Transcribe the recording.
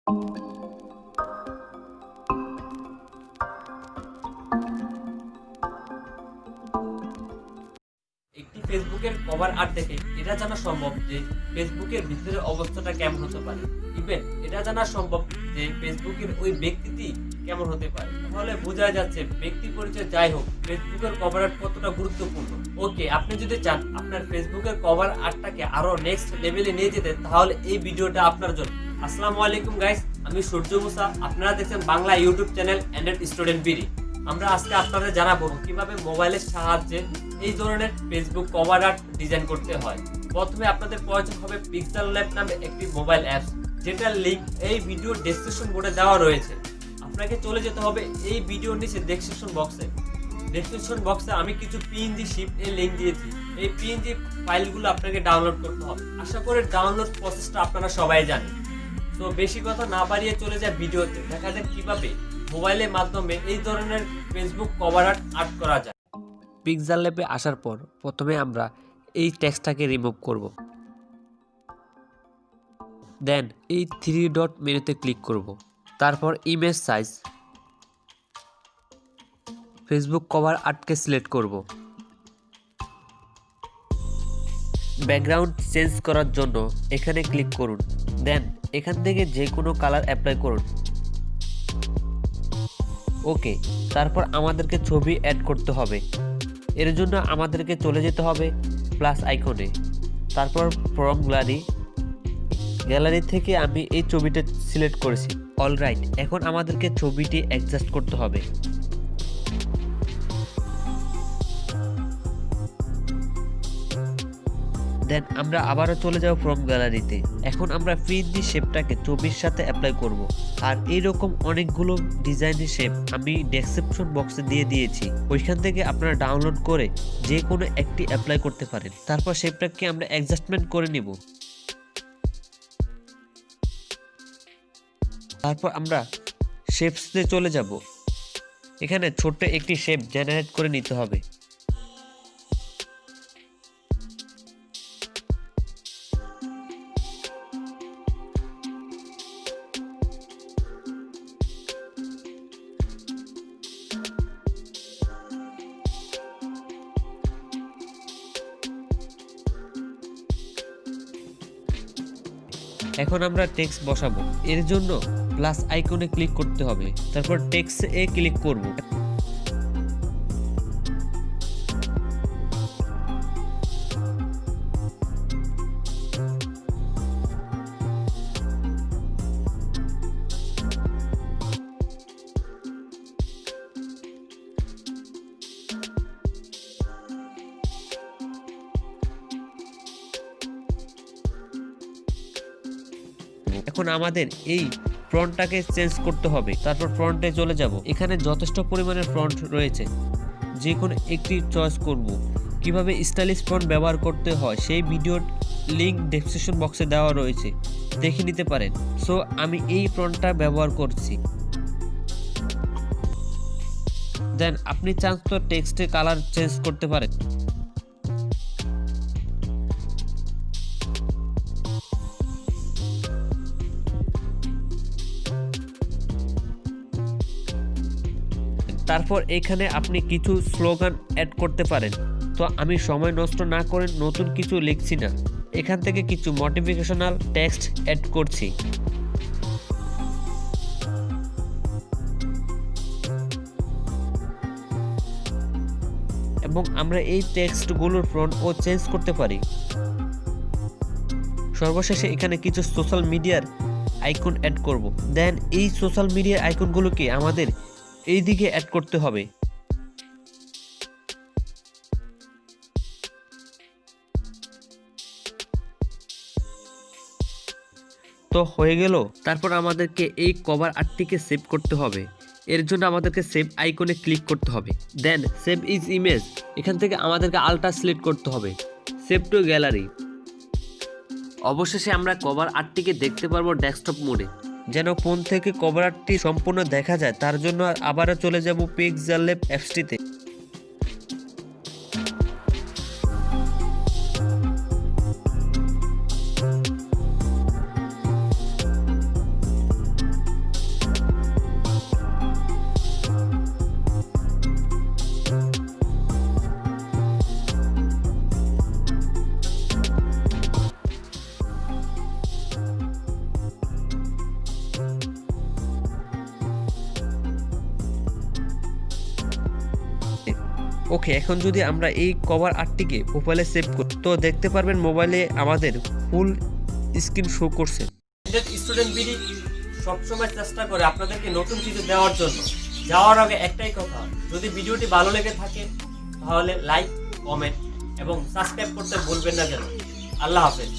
একটি ফেসবুকের cover art দেখে এটা জানা সম্ভব যে ফেসবুকের ভিতরের অবস্থাটা কেমন হতে পারে, ইভেন এটা জানা সম্ভব যে ফেসবুকের ওই ব্যক্তিটি কেমন হতে পারে। তাহলে বোঝা যাচ্ছে ব্যক্তি পরিচয় যাই হোক, ফেসবুকের কভার আর্ট কতটা গুরুত্বপূর্ণ। ওকে, আপনি যদি চান আপনার ফেসবুকের কভার আর্টটাকে আরো নেক্সট লেভেলে নিয়ে যেতে, তাহলে এই ভিডিওটা আপনার জন্য। আসসালামু আলাইকুম গাইস, আমি সূর্য মুসা, আপনারা দেখছেন Bangla YouTube channel Android student BD. আমরা আজকে আপনাদের জানাবো কিভাবে মোবাইলের সাহায্যে এই ধরনের ফেসবুক কভার আর্ট ডিজাইন করতে হয়। প্রথমে আপনাদের প্রয়োজন হবে পিক্সেল ল্যাব নামে একটি মোবাইল অ্যাপস, যেটার লিংক এই ভিডিও ডেসক্রিপশন বোর্ডে দেওয়া রয়েছে। আপনাকে চলে যেতে হবে এই ভিডিওর নিচে ডেসক্রিপশন বক্সে আমি কিছু পিএনজি শিপ এর লিংক দিয়েছি। এই পিএনজি ফাইলগুলো আপনাকে ডাউনলোড করতে হবে। আশা করি ডাউনলোড প্রসেসটা আপনারা সবাই জানেন। তো বেশি কথা না বাড়িয়ে চলে যায় ভিডিওতে, দেখা যাক কিভাবে মোবাইলের মাধ্যমে এই ধরনের ফেসবুক কভার আর্ট করা যায়। পিক্সেল ল্যাবে আসার পর প্রথমে আমরা এই টেক্সটটাকে রিমুভ করব। দেন এই 3 ডট মেনুতে ক্লিক করব। তারপর ইমেজ সাইজ, ফেসবুক কভার আর্টকে সিলেক্ট করব। ব্যাকগ্রাউন্ড চেঞ্জ করার জন্য এখানে ক্লিক করুন। দেন এখান থেকে যে কোনো কালার অ্যাপ্লাই করুন। ওকে, তারপর আমাদেরকে ছবি অ্যাড করতে হবে। এর জন্য আমাদেরকে চলে যেতে হবে প্লাস আইকনে, তারপর ফ্রম গ্যালারি থেকে আমি এই ছবিটা সিলেক্ট করেছি। অলরাইট, এখন আমাদেরকে ছবিটি অ্যাডজাস্ট করতে হবে। দেন আমরা আবারও চলে যাব ফ্রম গ্যালারিতে। এখন আমরা পিএনজি শেপটাকে ছবির সাথে অ্যাপ্লাই করব। আর এইরকম অনেকগুলো ডিজাইনের শেপ আমি ডেসক্রিপশন বক্সে দিয়ে দিয়েছি, ওইখান থেকে আপনারা ডাউনলোড করে যে কোনো একটি অ্যাপ্লাই করতে পারেন। তারপর শেপটাকে আমরা অ্যাডজাস্টমেন্ট করে নিব। তারপর আমরা শেপসে চলে যাব। এখানে ছোট্ট একটি শেপ জেনারেট করে নিতে হবে। এখন আমরা টেক্সট বসাবো। এর জন্য প্লাস আইকনে ক্লিক করতে হবে, তারপর টেক্সট এ ক্লিক করব। এখন আমাদের এই ফ্রন্টটাকে চেঞ্জ করতে হবে। তারপর ফ্রন্টে চলে যাব। এখানে যথেষ্ট পরিমাণে ফ্রন্ট রয়েছে, যে কোনো একটি চয়েস করব। কিভাবে স্টাইলিশ ফ্রন্ট ব্যবহার করতে হয় সেই ভিডিওর লিংক ডেসক্রিপশন বক্সে দেওয়া রয়েছে, দেখে নিতে পারেন। সো আমি এই ফ্রন্টটা ব্যবহার করছি। দেন আপনি চান তো টেক্সটের কালার চেঞ্জ করতে পারেন। তারপর এখানে আপনি কিছু স্লোগান অ্যাড করতে পারেন। তো আমি সময় নষ্ট না করে নতুন কিছু লিখছি না, এখান থেকে কিছু মোটিভেশনাল টেক্সট অ্যাড করছি। এবং আমরা এই টেক্সটগুলোর ফন্ট ও চেঞ্জ করতে পারি। সর্বশেষে এখানে কিছু সোশ্যাল মিডিয়ার আইকন অ্যাড করব। দেন এই সোশ্যাল মিডিয়ার আইকনগুলোকে আমাদের এই দিকে অ্যাড করতে হবে। তো হয়ে গেল। তারপর আমাদেরকে এই কভার আর্টটিকে সেভ করতে হবে। এর জন্য আমাদেরকে সেভ আইকনে ক্লিক করতে হবে। দেন সেভ ইজ ইমেজ, এখান থেকে আমাদেরকে আলট্রা সিলেক্ট করতে হবে। Save two gallery. অবশেষে আমরা কভার আর্টটিকে দেখতে পারবো ডেস্কটপ মোডে, যেন ফোন থেকে কভার আর্টটি সম্পূর্ণ দেখা যায়। তার জন্য আবারও চলে যাব পিক্সেল ল্যাব অ্যাপসটিতে। ওকে, এখন যদি আমরা এই কভার আর্টটিকে প্রোফাইলে সেভ করি তো দেখতে পারবেন মোবাইলে আমাদের ফুল স্ক্রিন শো করছে। স্টুডেন্ট বিডি সবসময় চেষ্টা করে আপনাদেরকে নতুন কিছু দেওয়ার জন্য। যাওয়ার আগে একটাই কথা, যদি ভিডিওটি ভালো লেগে থাকে তাহলে লাইক, কমেন্ট এবং সাবস্ক্রাইব করতে ভুলবেন না যেন। আল্লাহ হাফেজ।